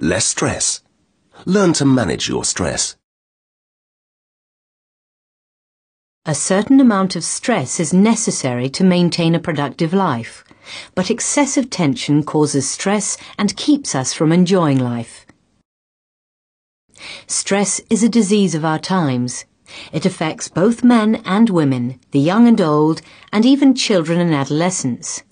Less stress. Learn to manage your stress. A certain amount of stress is necessary to maintain a productive life, but excessive tension causes stress and keeps us from enjoying life. Stress is a disease of our times. It affects both men and women, the young and old, and even children and adolescents.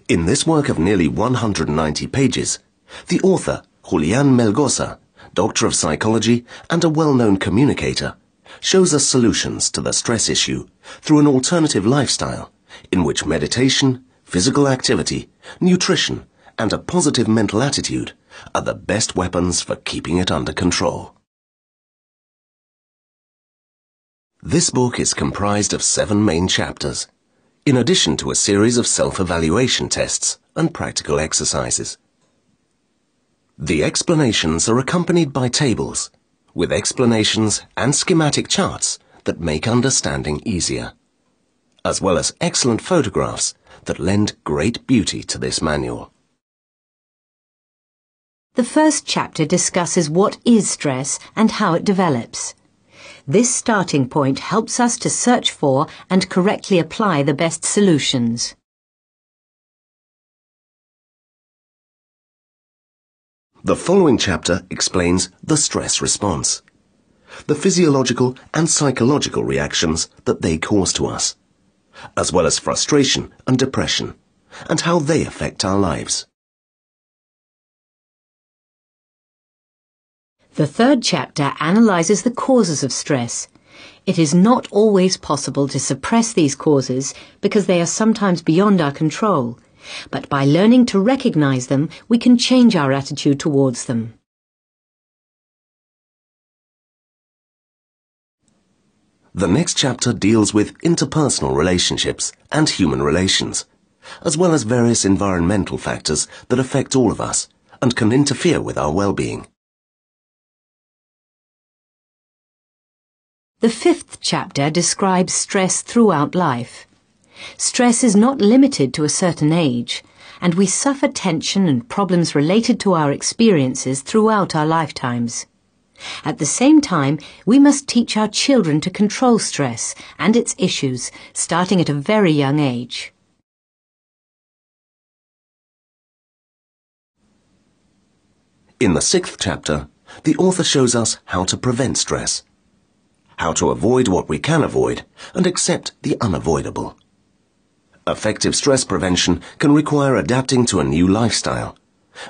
In this work of nearly 190 pages, the author, Julián Melgosa, Doctor of Psychology and a well-known communicator, shows us solutions to the stress issue through an alternative lifestyle in which meditation, physical activity, nutrition, and a positive mental attitude are the best weapons for keeping it under control. This book is comprised of 7 main chapters, in addition to a series of self-evaluation tests and practical exercises. The explanations are accompanied by tables, with explanations and schematic charts that make understanding easier, as well as excellent photographs that lend great beauty to this manual. The first chapter discusses what is stress and how it develops. This starting point helps us to search for and correctly apply the best solutions. The following chapter explains the stress response, the physiological and psychological reactions that they cause to us, as well as frustration and depression, and how they affect our lives. The third chapter analyzes the causes of stress. It is not always possible to suppress these causes because they are sometimes beyond our control. But by learning to recognize them, we can change our attitude towards them. The next chapter deals with interpersonal relationships and human relations, as well as various environmental factors that affect all of us and can interfere with our well-being. The fifth chapter describes stress throughout life. Stress is not limited to a certain age, and we suffer tension and problems related to our experiences throughout our lifetimes. At the same time, we must teach our children to control stress and its issues, starting at a very young age. In the 6th chapter, the author shows us how to prevent stress, how to avoid what we can avoid, and accept the unavoidable. Effective stress prevention can require adapting to a new lifestyle,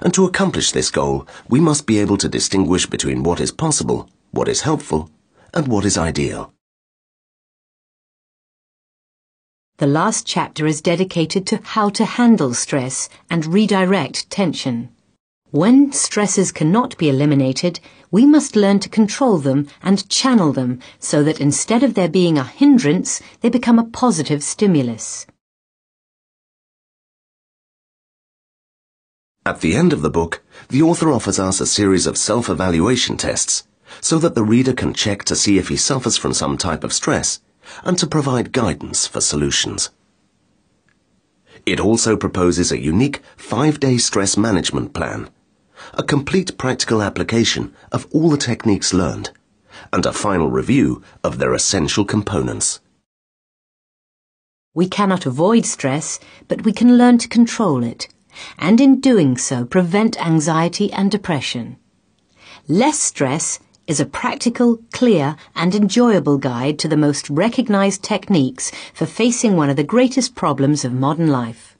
and to accomplish this goal, we must be able to distinguish between what is possible, what is helpful, and what is ideal. The last chapter is dedicated to how to handle stress and redirect tension. When stresses cannot be eliminated, we must learn to control them and channel them so that instead of there being a hindrance, they become a positive stimulus. At the end of the book, the author offers us a series of self-evaluation tests so that the reader can check to see if he suffers from some type of stress and to provide guidance for solutions. It also proposes a unique 5-day stress management plan, a complete practical application of all the techniques learned, and a final review of their essential components. We cannot avoid stress, but we can learn to control it, and in doing so prevent anxiety and depression. Less stress is a practical, clear, and enjoyable guide to the most recognized techniques for facing one of the greatest problems of modern life.